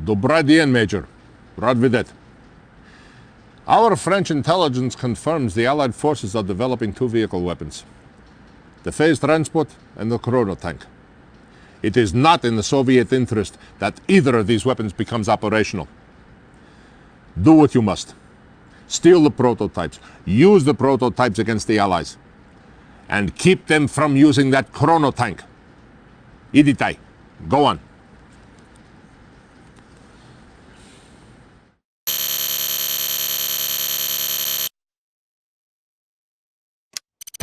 Добрый день, Major. Rad видеть. Our French intelligence confirms the Allied forces are developing two vehicle weapons. The phased transport and the chrono tank. It is not in the Soviet interest that either of these weapons becomes operational. Do what you must. Steal the prototypes. Use the prototypes against the Allies. And keep them from using that chrono tank. Iditai, go on.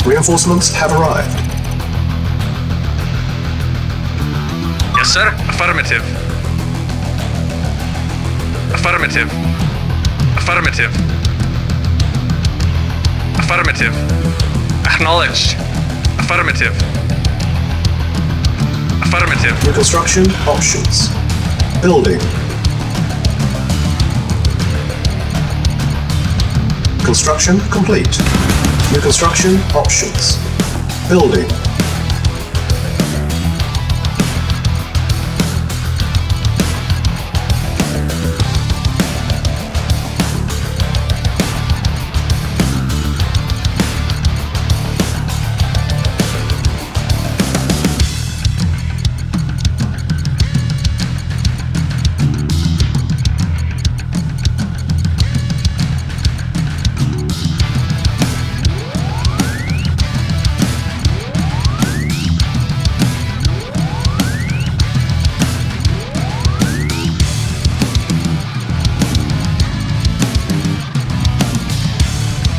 Reinforcements have arrived. Yes, sir. Affirmative. Affirmative. Affirmative. Affirmative. Acknowledged. Affirmative. Affirmative. Reconstruction options. Building. Construction complete. Reconstruction options. Building.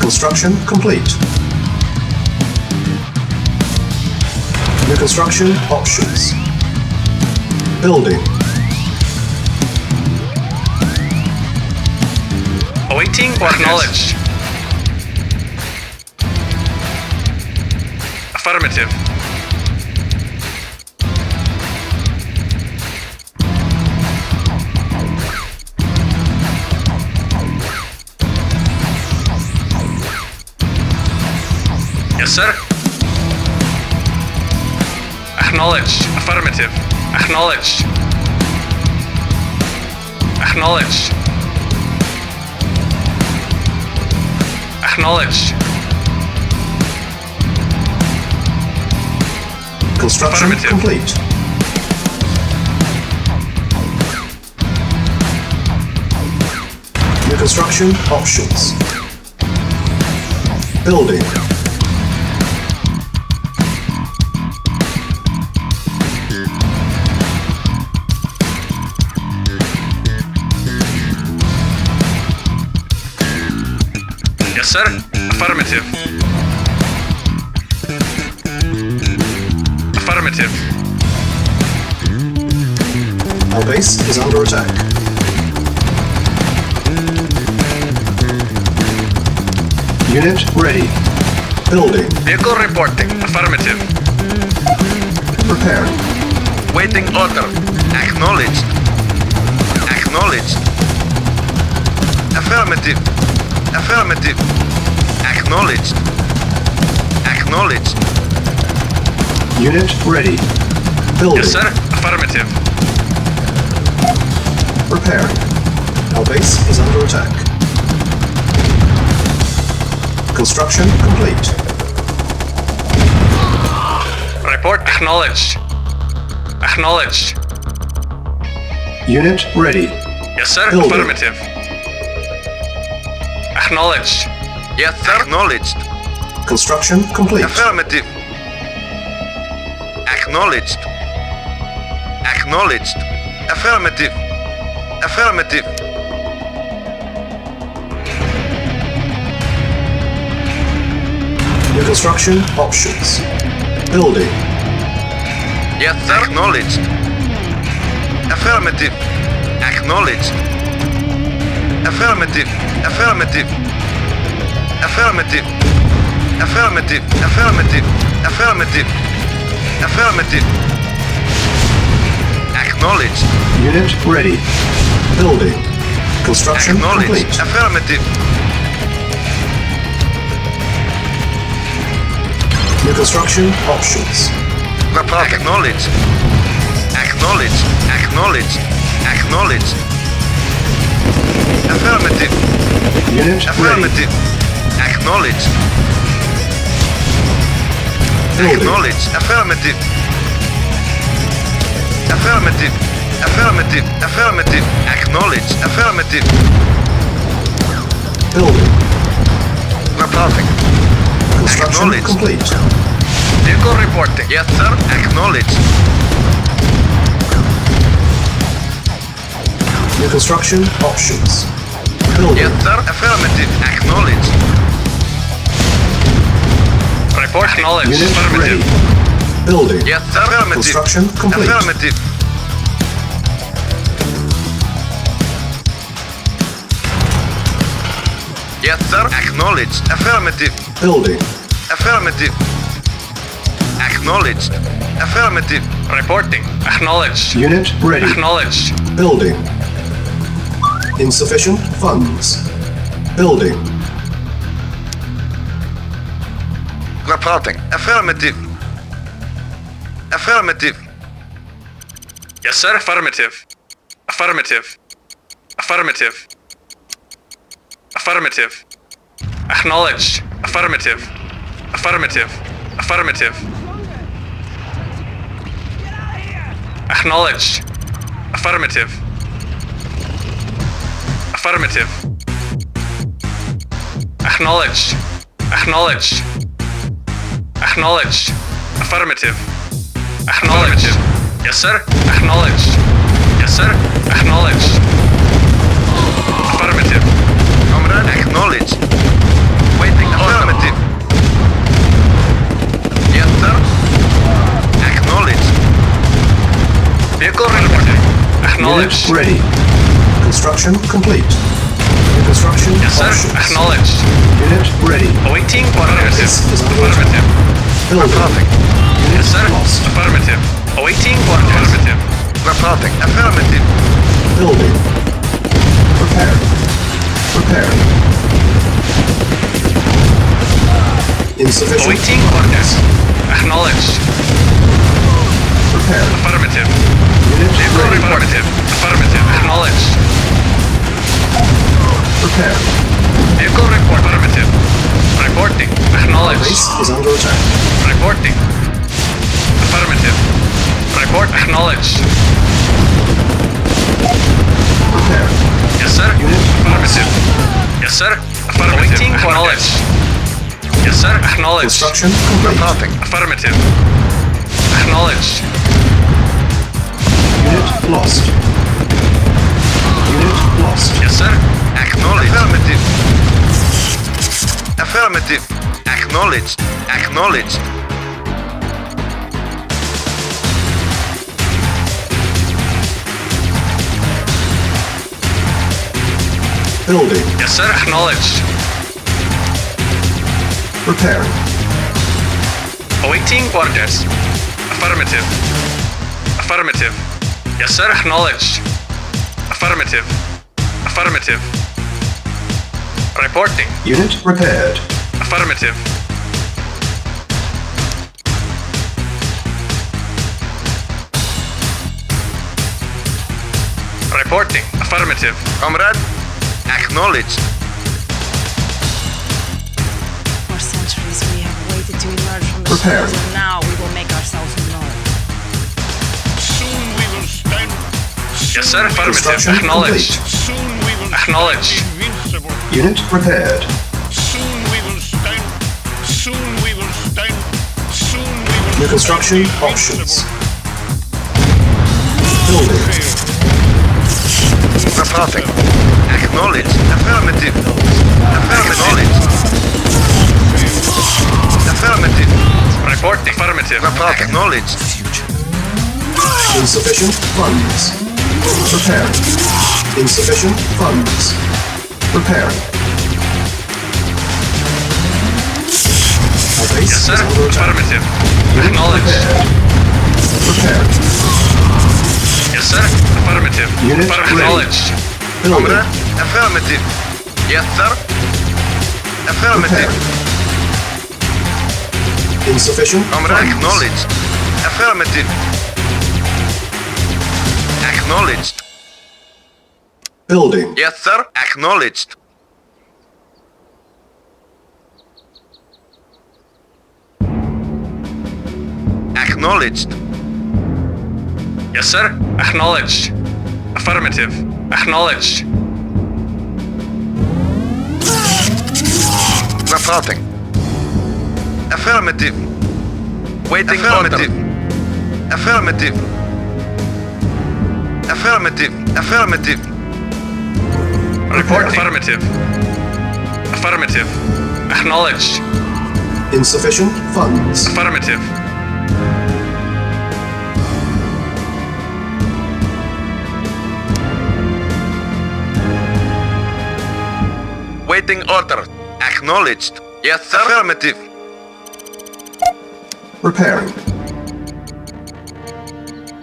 Construction complete. New construction options. Building. Awaiting acknowledged. Affirmative. Yes, sir. Acknowledged. Affirmative. Acknowledged. Acknowledged. Acknowledged. Construction complete. New construction options. Building. Yes, sir. Affirmative. Affirmative. Our base is under attack. Unit ready. Building. Vehicle reporting. Affirmative. Preparing. Waiting order. Acknowledged. Acknowledged. Affirmative. Affirmative. Acknowledged. Acknowledged. Unit ready. Building. Yes, sir. Affirmative. Preparing. Our base is under attack. Construction complete. Report acknowledged. Acknowledged. Unit ready. Yes, sir. Building. Affirmative. Acknowledged. Yes, sir. Acknowledged. Construction complete. Affirmative. Acknowledged. Acknowledged. Affirmative. Affirmative. New construction options. Building. Yes, sir. Acknowledged. Affirmative. Acknowledged. Affirmative. Affirmative. Affirmative. Affirmative. Affirmative. Affirmative. Affirmative. Acknowledged. Unit ready. Building. Construction Acknowledged. complete. Affirmative. New construction options. Acknowledged. Acknowledged. Acknowledged. Acknowledged. Affirmative. Unit ready. Affirmative. Acknowledged. Building. Acknowledged. Affirmative. Affirmative. Affirmative. Affirmative. Acknowledged. Affirmative. Building. Reporting. Construction Acknowledged. complete. Vehicle reporting. Yes, sir. Acknowledged. New construction options. Building. Yes, sir. Affirmative. Acknowledged. Report acknowledged. Unit ready. Affirmative. Building. Yes, sir. Affirmative. Construction complete. Affirmative. Yes, sir. Acknowledged. Affirmative. Building. Affirmative. Acknowledged. Affirmative. Reporting. Acknowledged. Unit ready. Acknowledged. Building. Insufficient funds. Building. Reporting. Affirmative. Affirmative. Yes, sir. Affirmative. Affirmative. Affirmative. Affirmative. Acknowledged. Affirmative. Affirmative. Affirmative. Acknowledged. Affirmative. Affirmative. Acknowledged. Acknowledged. Acknowledged. Affirmative. Acknowledged. Yes, sir. Acknowledged. Yes, sir. Acknowledged. Affirmative. Comrade, acknowledged. Waiting. Affirmative. Yes, sir. Acknowledged. Vehicle reporting. Acknowledged. Unit ready. Construction complete. New construction Yes, sir. options. Acknowledged. Unit ready. Awaiting orders. This is under Affirmative. Building. Reporting. Yes, sir. Lost. Affirmative. Awaiting orders. Affirmative. Reporting. Affirmative. Building. Preparing. Preparing. Insufficient. Awaiting orders. Acknowledged. Preparing. Affirmative. Unit Vehicle ready. reported. Affirmative. Acknowledged. Preparing. Vehicle report. Affirmative. Reporting. Acknowledged. Base is under attack. Reporting. Affirmative. Report. Acknowledged. Preparing. Yes, sir. Unit Affirmative. Yes, sir. Affirmative. Awaiting acknowledged. Yes, sir. Acknowledged. Construction complete. Reporting. Affirmative. Acknowledged. Unit lost. Unit lost. Yes, sir. Acknowledged. Affirmative. Affirmative. Acknowledged. Acknowledged. Building. Yes, sir. Acknowledged. Preparing. Awaiting orders. Affirmative. Affirmative. Yes, sir. Acknowledged. Affirmative. Affirmative. Reporting. Unit repaired. Affirmative. Reporting. Affirmative. Comrade. Acknowledged. For centuries we have waited to emerge from the Prepare. shadows, and now we will make ourselves known. Soon we will stand. Yes, sir. Affirmative. Construction Acknowledged. Soon we will Acknowledged. stand invincible. Unit repaired. Soon we will stand. Soon we will stand. Soon we will New construction stand options. invincible. Building. Reporting. Acknowledged. Affirmative. Affirmative. Affirmative. Reporting. Affirmative. Report. Acknowledged. Insufficient funds. Preparing. Insufficient funds. Preparing. Our base Yes, sir. is under attack. Affirmative. Unit Acknowledged. prepared. Preparing. Yes, sir. Affirmative. Unit ready. Acknowledged. Building. Comrade. Affirmative. Yes, sir. Affirmative. Preparing. Insufficient Comrade. funds. Acknowledged. Affirmative. Acknowledged. Building. Yes, sir. Acknowledged. Acknowledged. Yes, sir. Acknowledged. Affirmative. Acknowledged. Reporting. Affirmative. Waiting order. Affirmative. Affirmative. Affirmative. Report affirmative. Affirmative. Acknowledged. Insufficient funds. Affirmative. Waiting order. Acknowledged. Yes, sir. Affirmative. Repairing.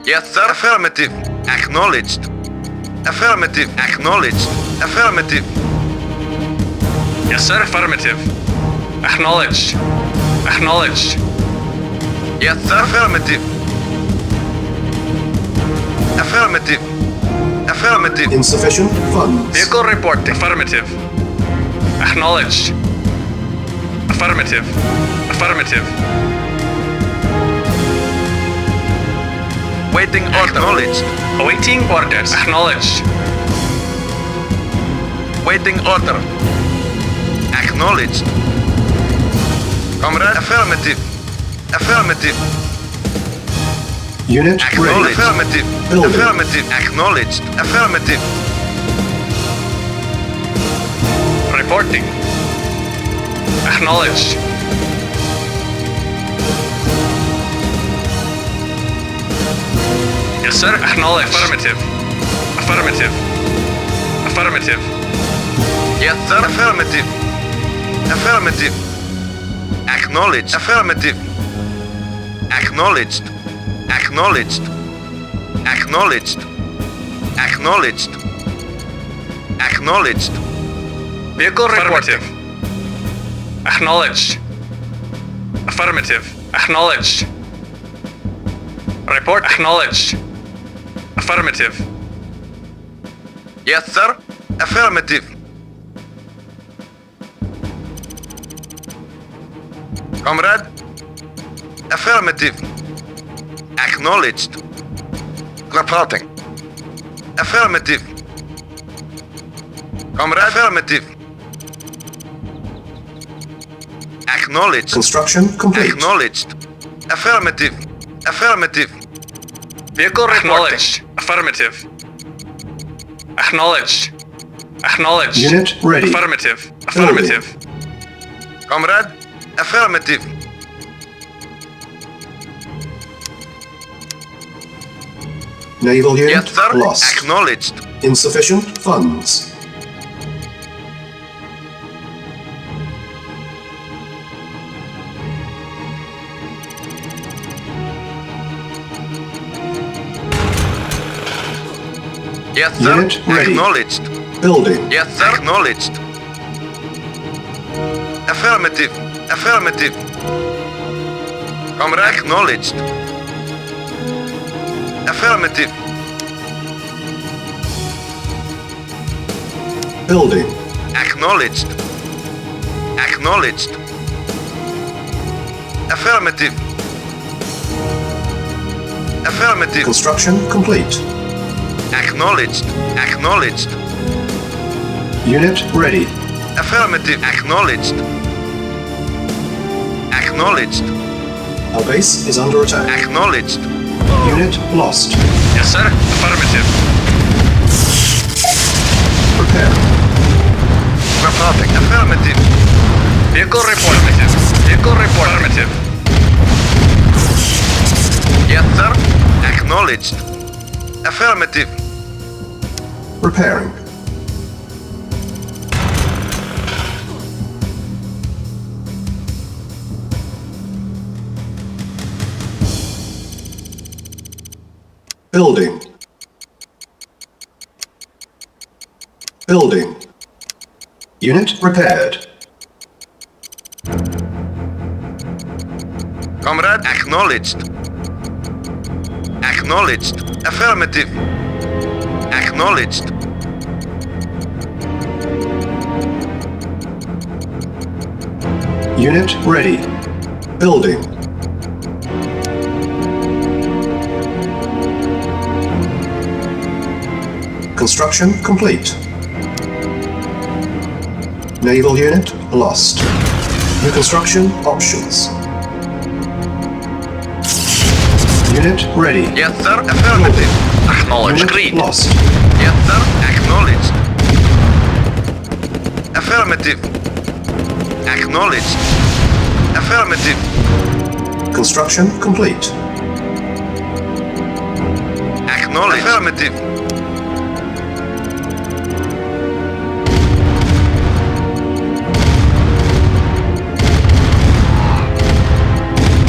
Yes, sir. Affirmative. Acknowledged. Affirmative. Acknowledged. Affirmative. Yes, sir. Affirmative. Acknowledged. Acknowledged. Yes, sir. Affirmative. Affirmative. Affirmative. Insufficient funds. Vehicle report. Affirmative. Acknowledged. Affirmative. Affirmative. Waiting order. Acknowledged. Awaiting orders. Acknowledged. Waiting order. Acknowledged. Comrade. Affirmative. Affirmative. Unit Acknowledged. ready. Affirmative. Building. Affirmative. Acknowledged. Affirmative. Reporting. Acknowledged. Yes, sir. Acknowledged. Affirmative. Affirmative. Affirmative. Yes, sir. Affirmative. Affirmative. Acknowledged. Affirmative. Acknowledged. Acknowledged. Acknowledged. Acknowledged. Acknowledged. Vehicle reporting. Acknowledged. Affirmative. Acknowledged. Report acknowledged. Affirmative. Yes, sir. Affirmative. Comrade. Affirmative. Acknowledged. Reporting. Affirmative. Comrade. Affirmative. Acknowledged. Construction complete. Acknowledged. Affirmative. Affirmative. Vehicle acknowledged. Affirmative. Acknowledged. Acknowledged. Unit ready. Affirmative. Affirmative. Comrade. Affirmative. Naval unit Yes, sir. lost. Acknowledged. Insufficient funds. Yes, sir. Unit ready. Acknowledged. Building. Yes, sir. Acknowledged. Affirmative. Affirmative. Comrade. Acknowledged. Affirmative. Building. Acknowledged. Acknowledged. Affirmative. Affirmative. Construction complete. Acknowledged. Acknowledged. Unit ready. Affirmative. Acknowledged. Acknowledged. Our base is under attack. Acknowledged. Unit lost. Yes, sir. Affirmative. Prepare. Reporting. Affirmative. Vehicle report. Affirmative. Vehicle report. Affirmative. Yes, sir. Acknowledged. Affirmative. Repairing. Building. Building. Unit repaired. Comrade. Acknowledged. Acknowledged. Affirmative. Acknowledged. Unit ready. Building. Construction complete. Naval unit lost. New construction options. Unit ready. Yes, sir. Affirmative. Acknowledged. Unit Agreed. lost. Yes, sir. Acknowledged. Affirmative. Acknowledged. Affirmative. Construction complete. Acknowledged. Affirmative.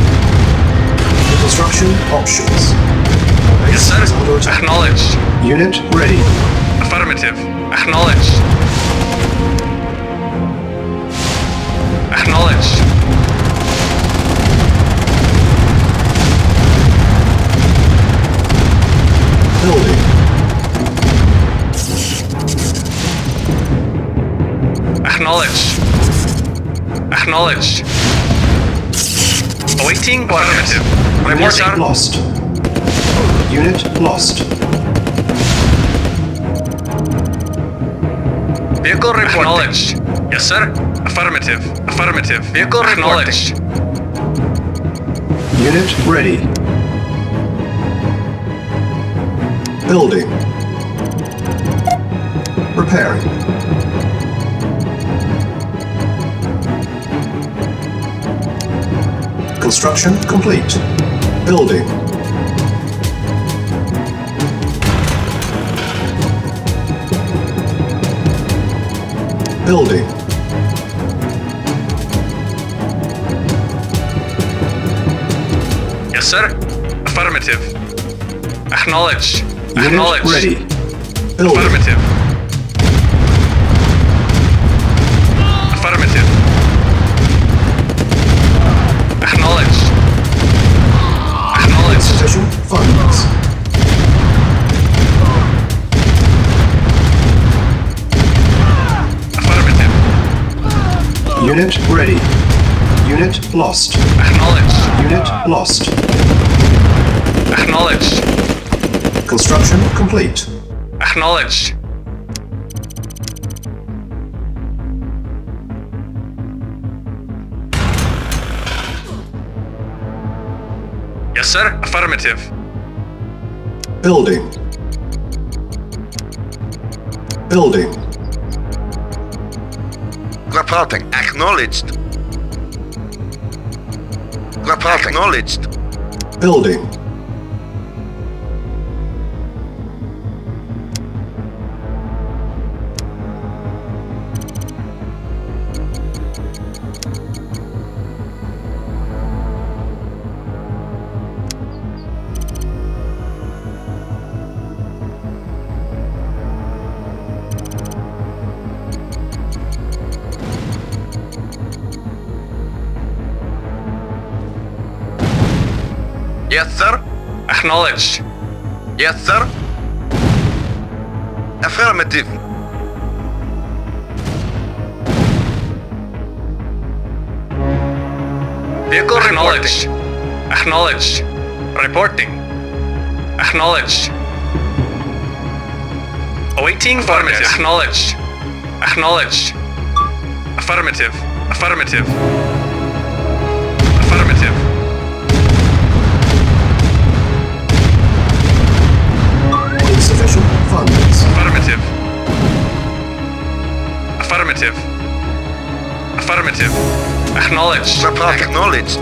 New construction options. Yes, sir. Is under attack. Acknowledged. Unit ready. Affirmative. Acknowledged. Acknowledged. Building. Acknowledged. Acknowledged. Awaiting affirmative. Report, Unit sir. lost. Unit lost. Vehicle reporting. Acknowledged. Yes, sir. Affirmative. Affirmative. Vehicle acknowledged. Unit ready. Building. Repairing. Construction complete. Building. Building. Yes, sir. Affirmative. Acknowledged. Unit Acknowledged. ready. Building. Affirmative. Affirmative. Acknowledged. Acknowledged. Insufficient funds. Affirmative. Unit ready. Unit lost. Acknowledged. Unit lost. Acknowledged. Construction complete. Acknowledged. Yes, sir. Affirmative. Building. Building. Reporting. Acknowledged. Reporting. Acknowledged. Building. Yes, sir. Acknowledged. Yes, sir. Affirmative. Vehicle acknowledged. Acknowledged. Reporting. Acknowledged. Awaiting affirmative. Acknowledged. Acknowledged. Affirmative. Affirmative. Affirmative. Insufficient funds. Affirmative. Affirmative. Affirmative. Acknowledged. Acknowledged.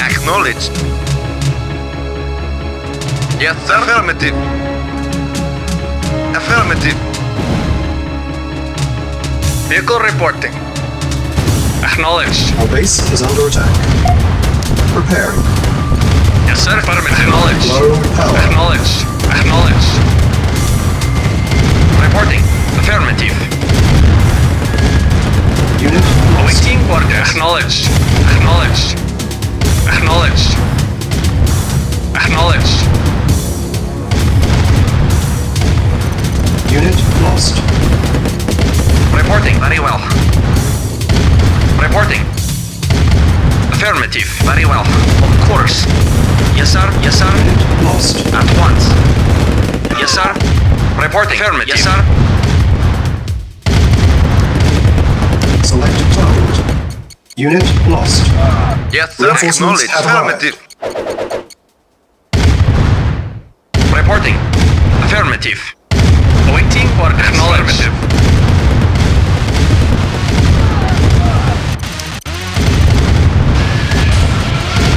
Acknowledged. Yes, sir. Affirmative. Affirmative. Vehicle reporting. Acknowledged. Our base is under attack. Preparing. Yes, sir. Affirmative. Acknowledged. Low power. Acknowledged. Acknowledged. Reporting. Affirmative. Unit lost. Awaiting order. Acknowledged. Acknowledged. Acknowledged. Acknowledged. Unit lost. Reporting. Very well. Reporting. Affirmative. Very well. Of course. Yes, sir. Yes, sir. Lost. At once. Yes, sir. Reporting. Affirmative. Yes, sir. Select target. Unit lost. Yes, sir. Reinforcements Acknowledged. have arrived. Affirmative. Reporting. Affirmative. Waiting for acknowledged.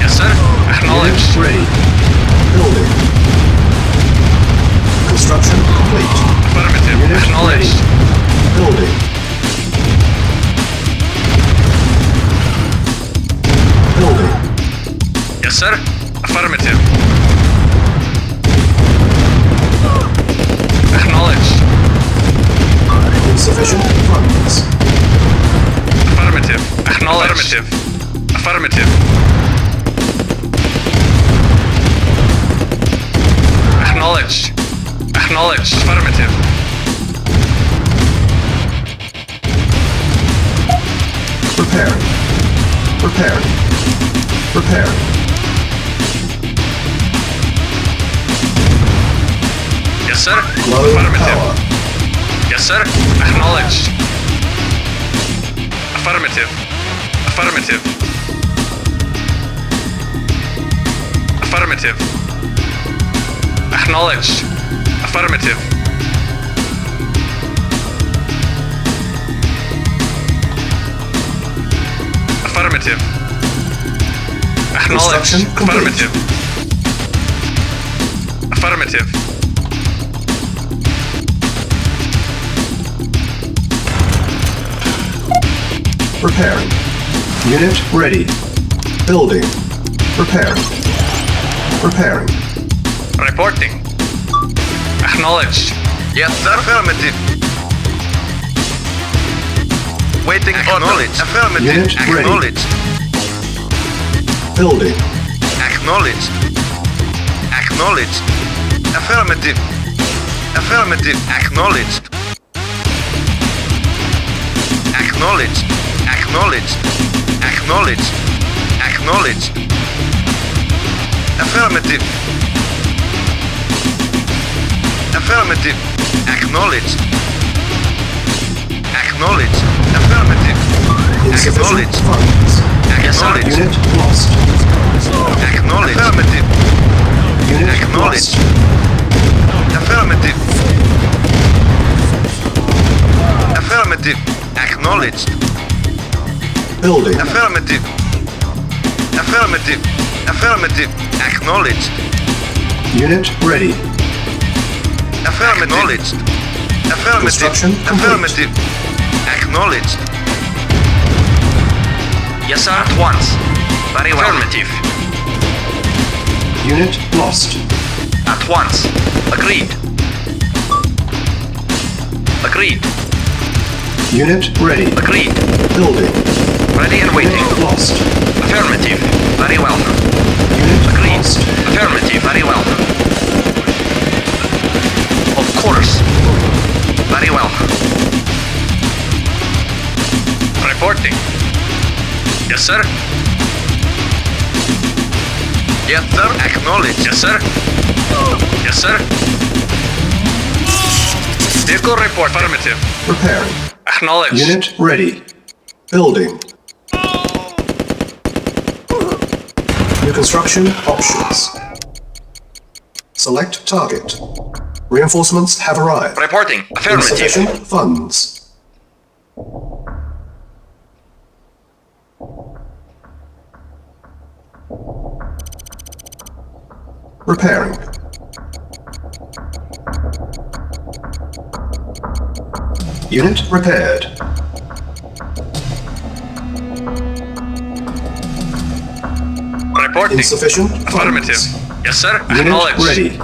Yes, sir. Acknowledged. Unit ready. Building. Construction complete. Affirmative. Unit Acknowledged. ready. Building. Building. Yes, sir. Affirmative. Acknowledged. Insufficient funds. Affirmative. Acknowledged. Affirmative. Acknowledged. Acknowledged. Affirmative. Preparing. Preparing. Preparing. Yes, sir. Low Affirmative. power. Yes, sir. Acknowledged. Affirmative. Affirmative. Affirmative. Acknowledged. Affirmative. Affirmative. Acknowledged. Construction complete. Affirmative. Affirmative. Preparing. Unit ready. Building. Preparing. Preparing. Reporting. Acknowledged. Yes, sir. Affirmative. Waiting acknowledged. Affirmative. Unit ready. Acknowledged. Building. Acknowledged. Acknowledged. Affirmative. Affirmative. Acknowledged. Acknowledged. Acknowledged. Acknowledged. Acknowledged. Affirmative. Affirmative. Acknowledged. Acknowledged. Affirmative. Insufficient Acknowledged. funds. Acknowledged. Unit lost. Acknowledged. Affirmative. Unit Acknowledged. lost. Affirmative. Affirmative. Acknowledged. Building. Affirmative. Affirmative. Affirmative. Acknowledged. Unit ready. Affirmative. Acknowledged. Affirmative. Construction complete. Affirmative. Acknowledged. Yes, sir. At once. Very well. Affirmative. Unit lost. At once. Agreed. Agreed. Unit ready. Agreed. Building. Ready and waiting. Unit lost. Affirmative. Very well. Unit Agreed. lost. Affirmative. Very well. Of course. Very well. Reporting. Yes, sir. Yes, sir. Acknowledge. Yes, sir. Yes, sir. Vehicle report. Affirmative. Preparing. Acknowledge. Unit ready. Building. New construction options. Select target. Reinforcements have arrived. Reporting. Affirmative. Insufficient funds. Repairing. Unit repaired. Reporting. Insufficient Affirmative. funds. Yes, sir. Unit Acknowledge. ready.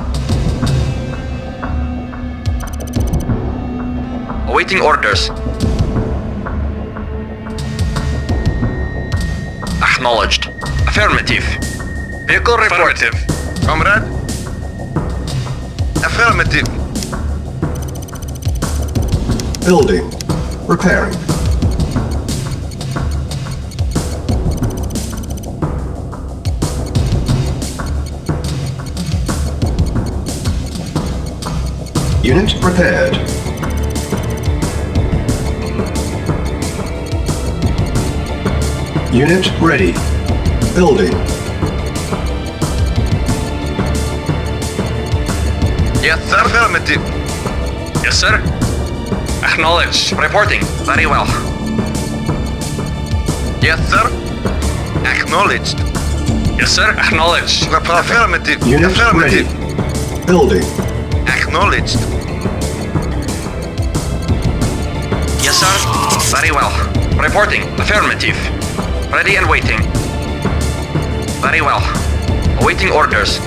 Awaiting orders. Acknowledged. Affirmative. Vehicle report. Affirmative. Comrade. Affirmative. Building. repairing. Unit repaired. Unit ready. Building. Yes, sir. Affirmative. Yes, sir. Acknowledged. Reporting. Very well. Yes, sir. Acknowledged. Yes, sir. Acknowledged. Affirmative. Unit Affirmative. ready. Building. Acknowledged. Yes, sir. Very well. Reporting. Affirmative. Ready and waiting. Very well. Awaiting orders.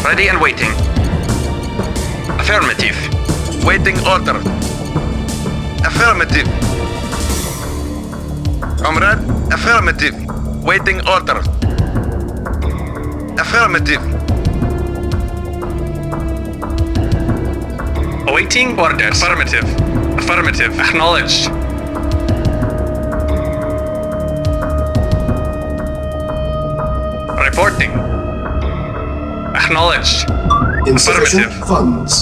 Ready and waiting. Affirmative. Waiting order. Affirmative. Comrade. Affirmative. Waiting order. Affirmative. Awaiting orders. Affirmative. Affirmative. Acknowledged. Reporting. Acknowledged. Insufficient Affirmative. funds.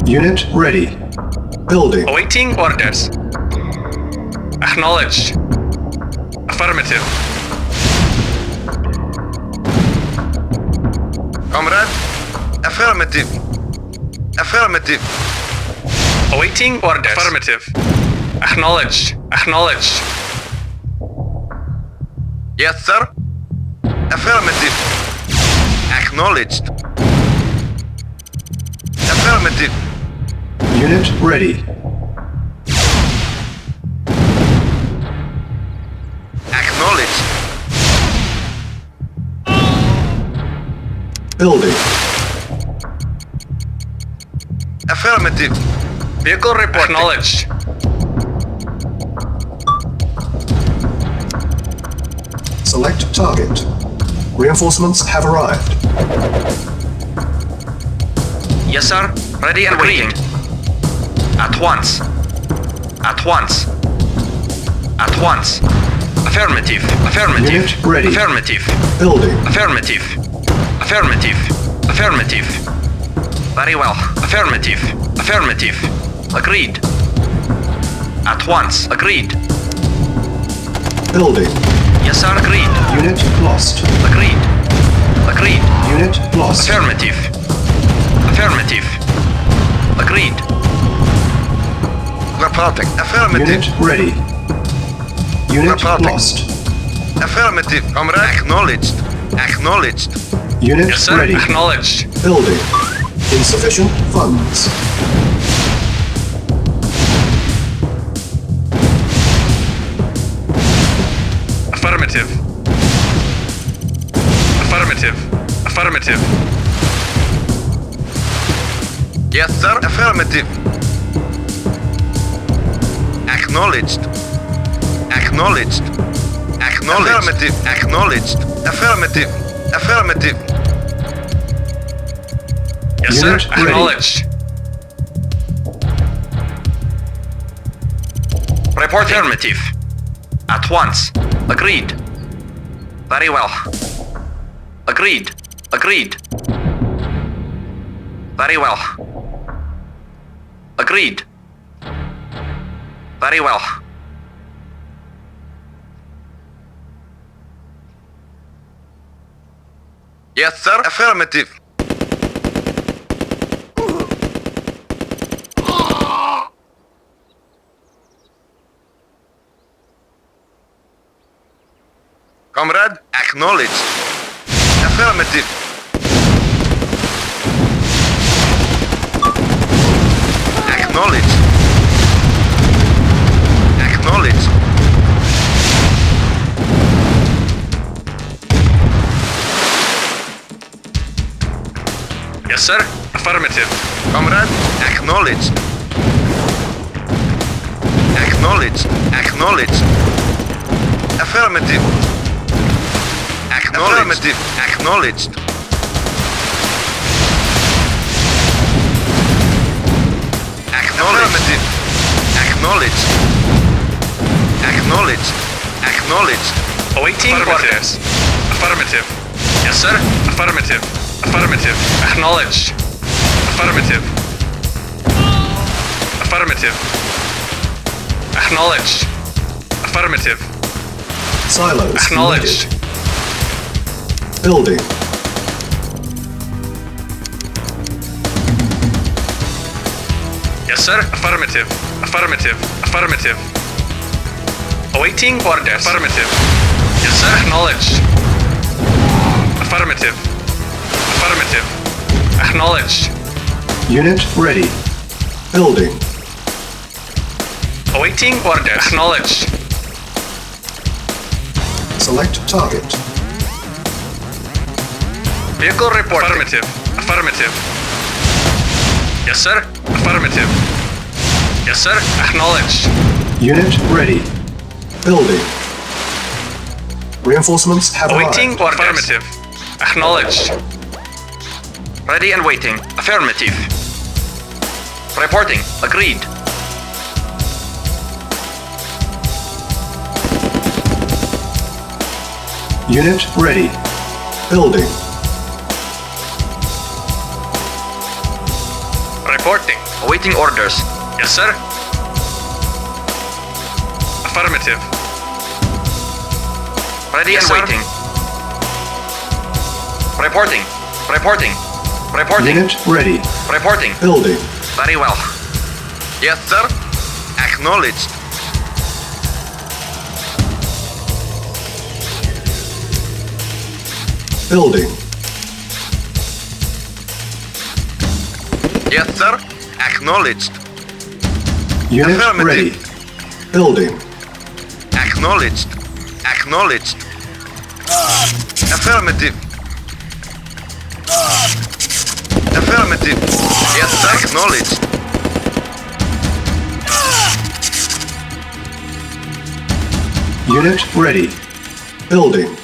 Unit ready. Building. Awaiting orders. Acknowledged. Affirmative. Comrade. Affirmative. Affirmative. Awaiting orders. Affirmative. Acknowledged. Acknowledged. Yes, sir. Affirmative. Acknowledged. Affirmative. Unit ready. Acknowledged. Building. Affirmative. Vehicle report. Acknowledged. Select target. Reinforcements have arrived. Yes, sir. Ready and waiting. At once. At once. At once. Affirmative. Affirmative. Unit ready. Affirmative. Building. Affirmative. Affirmative. Affirmative. Very well. Affirmative. Affirmative. Agreed. At once. Agreed. Building. Yes, sir. Agreed. Unit lost. Agreed. Agreed. Unit lost. Affirmative. Affirmative. Agreed. Reporting. Affirmative. Unit ready. Unit Reporting. lost. Affirmative. Comrade. Acknowledged. Acknowledged. Unit Yes, sir. ready. Acknowledged. Building. Insufficient funds. Affirmative. Affirmative. Affirmative. Yes, sir. Affirmative. Acknowledged. Acknowledged. Acknowledged. Affirmative. Acknowledged. Affirmative. Affirmative. Yes, Unit sir. ready. Acknowledged. Report affirmative. At once. Agreed. Very well. Agreed. Agreed. Very well. Agreed. Very well. Yes, sir. Affirmative. Comrade, acknowledged. Affirmative. Acknowledged. Acknowledged. Yes, sir. Affirmative. Comrade, acknowledged. Acknowledged. Acknowledged. Affirmative. Affirmative. Acknowledged. Acknowledged. Acknowledged. Acknowledged. Awaiting orders. Affirmative. Yes, sir. Affirmative. Affirmative. Acknowledged. Affirmative. Affirmative. Acknowledged. Affirmative. Silos Acknowledged. needed. Building. Yes, sir. Affirmative. Affirmative. Affirmative. Awaiting orders. Affirmative. Yes, sir. Acknowledged. Affirmative. Affirmative. Acknowledged. Unit ready. Building. Awaiting orders. Acknowledged. Select target. Vehicle report. Affirmative. Affirmative. Yes, sir. Affirmative. Yes, sir. Acknowledged. Unit ready. Building. Reinforcements have Awaiting arrived. orders. Affirmative. Acknowledged. Ready and waiting. Affirmative. Reporting. Agreed. Unit ready. Building. Reporting. Awaiting orders. Yes, sir. Affirmative. Ready Yes, and sir. waiting. Reporting. Reporting. Reporting. Unit ready. Reporting. Building. Very well. Yes, sir. Acknowledged. Building. Yes, sir. Acknowledged. Unit Affirmative. ready. Building. Acknowledged. Acknowledged. Affirmative. Affirmative. Yes, sir. Acknowledged. Unit ready. Building.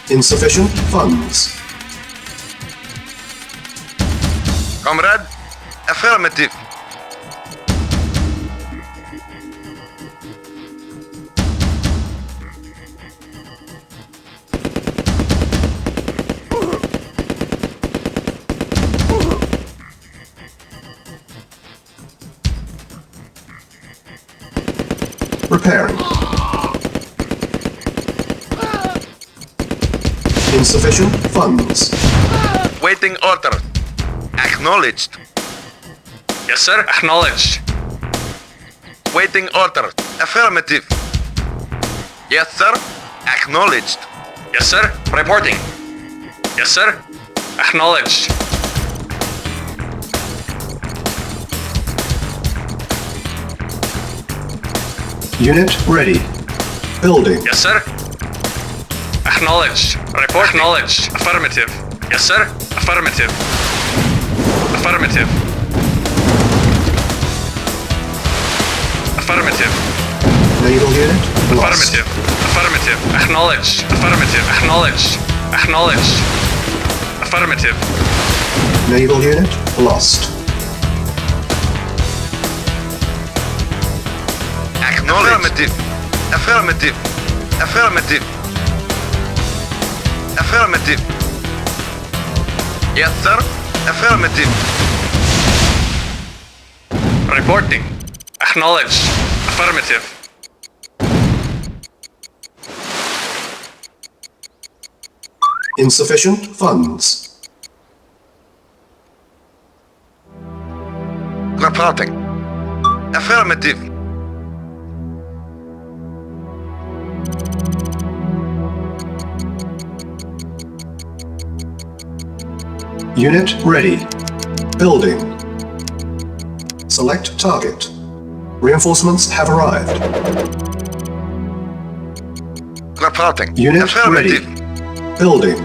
Insufficient funds. Comrade. Affirmative. Repairing. Insufficient funds. Waiting order. Acknowledged. Yes, sir. Acknowledged. Waiting order. Affirmative. Yes, sir. Acknowledged. Yes, sir. Reporting. Yes, sir. Acknowledged. Unit ready. Building. Yes, sir. Acknowledged. Report acknowledged. Affirmative. Yes, sir. Affirmative. Affirmative. Affirmative. Naval unit lost. Affirmative. Affirmative. Acknowledged. Affirmative. Acknowledged. Acknowledged. Affirmative. Naval unit lost. Affirmative. Affirmative. Affirmative. Affirmative. Yes, sir. Affirmative. Reporting. Acknowledged. Affirmative. Insufficient funds. Reporting. Affirmative. Unit ready. Building. Select target. Reinforcements have arrived. Reporting. Unit Affirmative. ready. Building.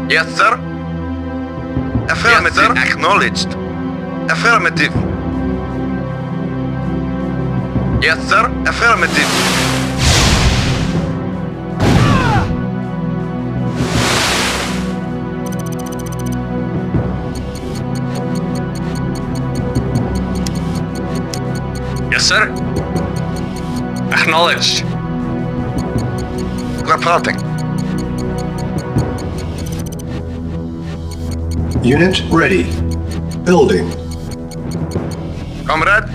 Yes, sir. Affirmative. Yes, sir. Acknowledged. Affirmative. Yes, sir. Affirmative. Yes, sir. Acknowledged. Reporting. Unit ready. Building. Comrade.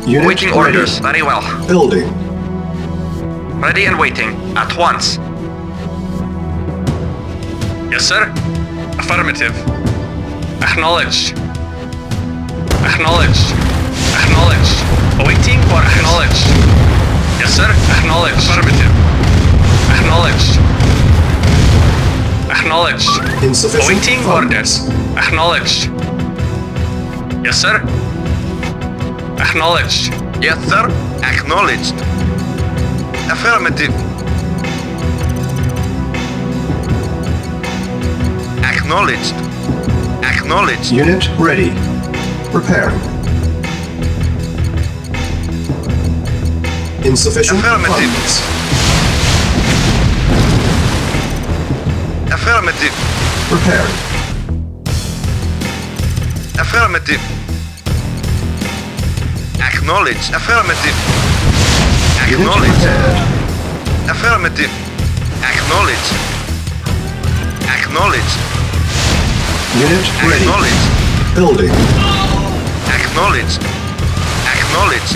Unit Waiting ready. orders. Very well. Building. Ready and waiting. At once. Yes, sir. Affirmative. Acknowledged. Acknowledged. Acknowledged. Awaiting for acknowledged. Yes, sir. Acknowledged. Affirmative. Acknowledged. Acknowledged. Insufficient Awaiting funds. orders. Acknowledged. Yes, sir. Acknowledged. Yes, sir. Acknowledged. Affirmative. Acknowledged. Acknowledged. Unit ready. Preparing. Insufficient Affirmative. funds. Affirmative. Preparing. Affirmative. Acknowledged. Affirmative. Unit Acknowledged. prepared. Affirmative. Acknowledged. Acknowledged. Unit ready. Acknowledged. Building. Acknowledged. Acknowledged.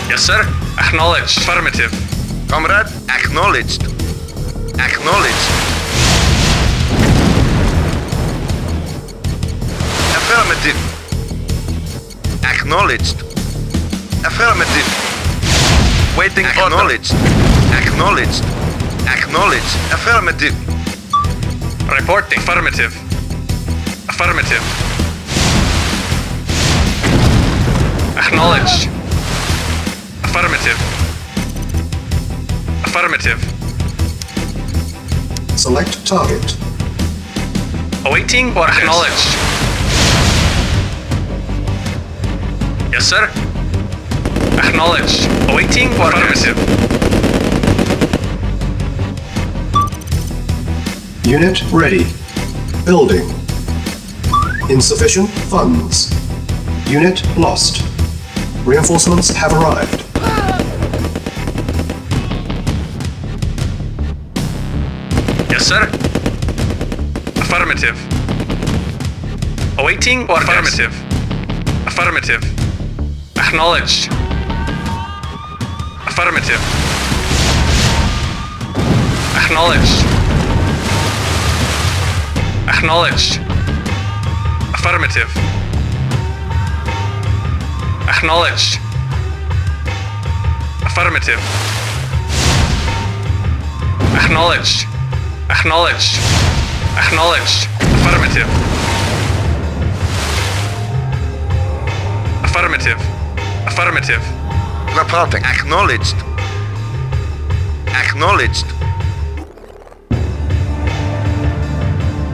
Yes, sir. Acknowledged. Affirmative. Comrade. Acknowledged. Acknowledged. Affirmative. Acknowledged. Affirmative. Waiting order. Acknowledged. Acknowledged. Acknowledged. Affirmative. Reporting. Affirmative. Affirmative. Acknowledged. Affirmative. Affirmative. Select target. Awaiting or acknowledged. Yes, sir. Acknowledged. Awaiting or affirmative. Unit ready. Building. Insufficient funds. Unit lost. Reinforcements have arrived. Yes, sir. Affirmative. Awaiting or affirmative. Affirmative. Acknowledged. Affirmative. Acknowledged. Acknowledged. Affirmative. Acknowledged. Affirmative. Acknowledged. Acknowledged. Acknowledged. Affirmative. Affirmative. Affirmative. Reporting. Acknowledged. Acknowledged.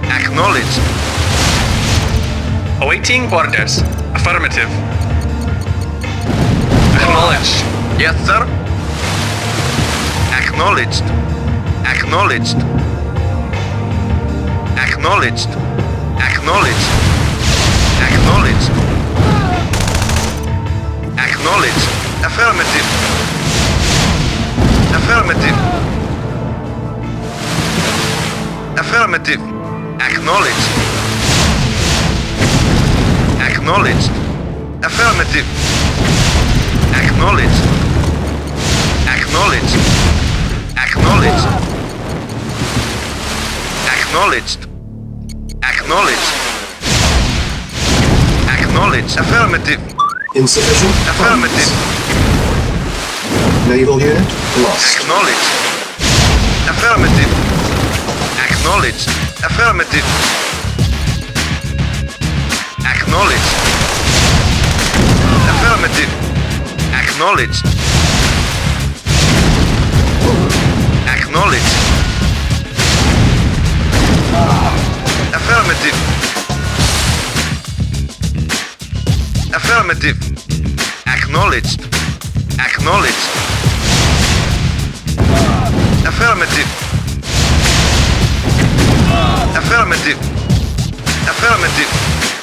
Acknowledged. Awaiting orders. Affirmative. Acknowledged. Yes, sir. Acknowledged. Acknowledged. Acknowledged. Acknowledged. Acknowledged. Acknowledged. Affirmative. Affirmative. Affirmative. Acknowledged. Acknowledged. Affirmative. Acknowledged. Acknowledged. Acknowledged. Acknowledged. Acknowledged. Acknowledged. Affirmative. Insufficient Affirmative. funds. Naval unit lost. Acknowledged. Affirmative. Acknowledged. Affirmative. Acknowledged. Affirmative. Acknowledged. Acknowledged. Affirmative. Affirmative. Acknowledged. Acknowledged. Affirmative. Affirmative. Affirmative.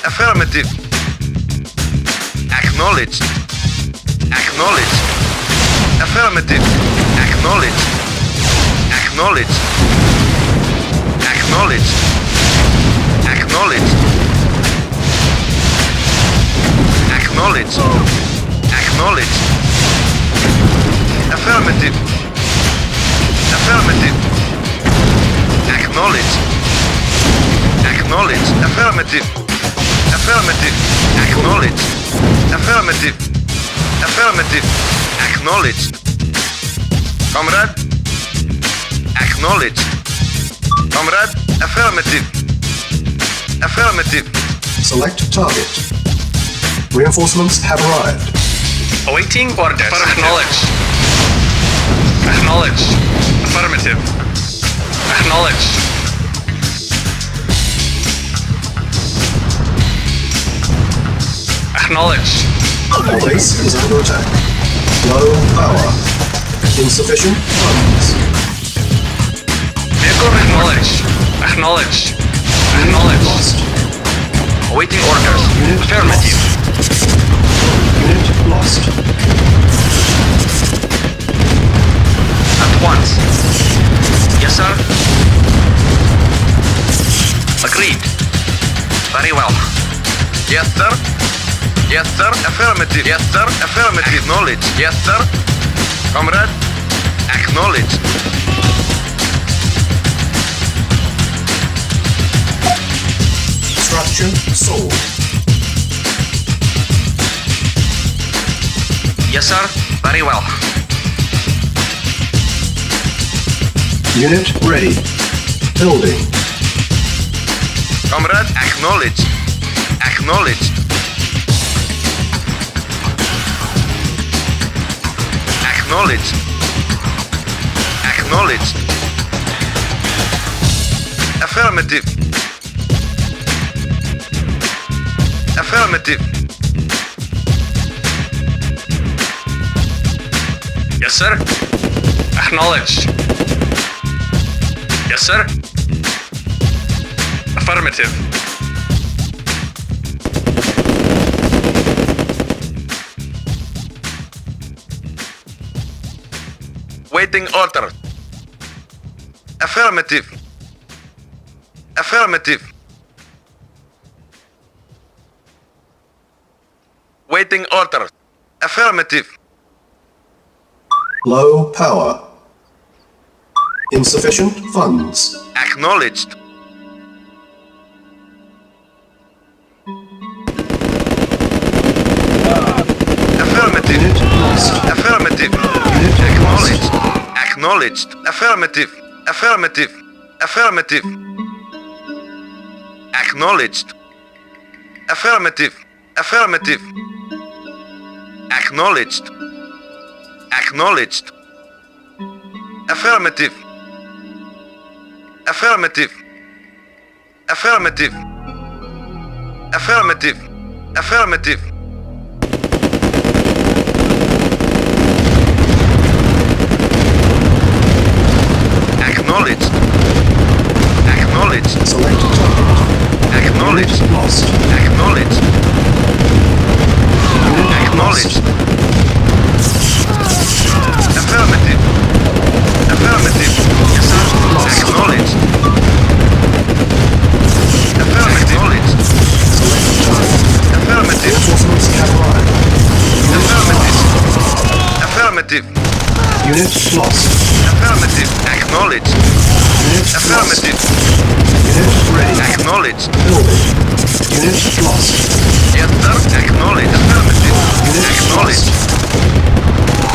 Affirmative. Acknowledged. Acknowledged. Affirmative. Acknowledged. Acknowledged. Acknowledged. Acknowledged. Acknowledged. Acknowledged. Affirmative. Affirmative. Acknowledged. Acknowledged. Affirmative. Affirmative. Acknowledged. Affirmative. Affirmative. Acknowledged. Comrade. Acknowledged. Comrade. Affirmative. Affirmative. Select target. Reinforcements have arrived. Awaiting orders. Acknowledged. Acknowledged. Affirmative. Acknowledged. Acknowledged. Our base is under attack. Low power. Insufficient funds. Vehicle acknowledged. Acknowledged. Acknowledged. Lost. Awaiting orders. Unit Affirmative. Unit lost. At once. Yes, sir. Agreed. Very well. Yes, sir. Yes, sir. Affirmative. Yes, sir. Affirmative. Acknowledged. Yes, sir. Comrade. Acknowledged. Structure sold. Yes, sir. Very well. Unit ready. Building. Comrade. Acknowledged. Acknowledged. Acknowledged. Acknowledged. Affirmative. Affirmative. Yes, sir. Acknowledged. Yes, sir. Affirmative. Waiting order. Affirmative. Affirmative. Waiting order. Affirmative. Low power. Insufficient funds. Acknowledged. Affirmative. Unit lost. Affirmative. Unit Acknowledged. lost. Acknowledged. Affirmative. Affirmative. Affirmative. Acknowledged. Affirmative. Affirmative. Acknowledged. Acknowledged. Affirmative. Affirmative. Affirmative. Affirmative. Affirmative. Acknowledged. Acknowledged. Select target. Acknowledged. Unit lost. Acknowledged. Unit Acknowledged. lost. Affirmative. Affirmative. Yes, sir. Acknowledged. Affirmative. Acknowledged. Select target. Affirmative. Reinforcements have arrived. Affirmative. Affirmative. Unit lost. Affirmative. Acknowledged. Unit Affirmative. lost. Unit ready. Acknowledged. Building. Unit lost. Yes, sir. Acknowledged. Affirmative. Unit Acknowledged. lost.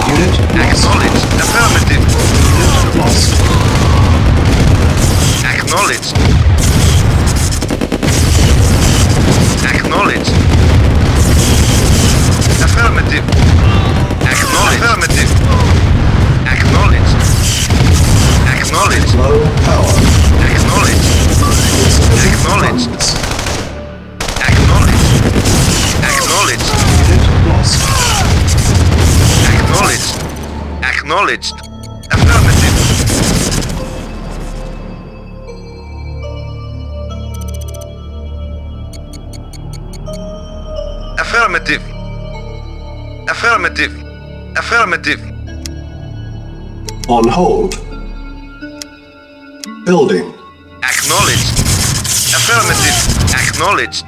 Unit lost. Acknowledged. Affirmative. Unit lost. Acknowledged. Acknowledged. Affirmative. Acknowledged. Affirmative. Acknowledged. Acknowledged. Low power. Acknowledged. Insufficient Acknowledged. funds. Acknowledged. Acknowledged. Unit lost. Acknowledged. Acknowledged. Affirmative. Affirmative. Affirmative. Affirmative. On hold. Building. Acknowledged. Affirmative. Acknowledged.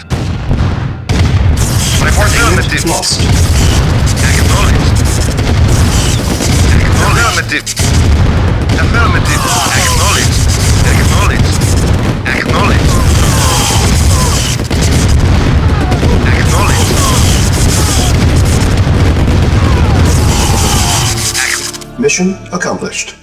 Unit Affirmative. lost. Acknowledged. Affirmative. Affirmative. Acknowledged. Acknowledged. Acknowledged. Acknowledged. Mission accomplished.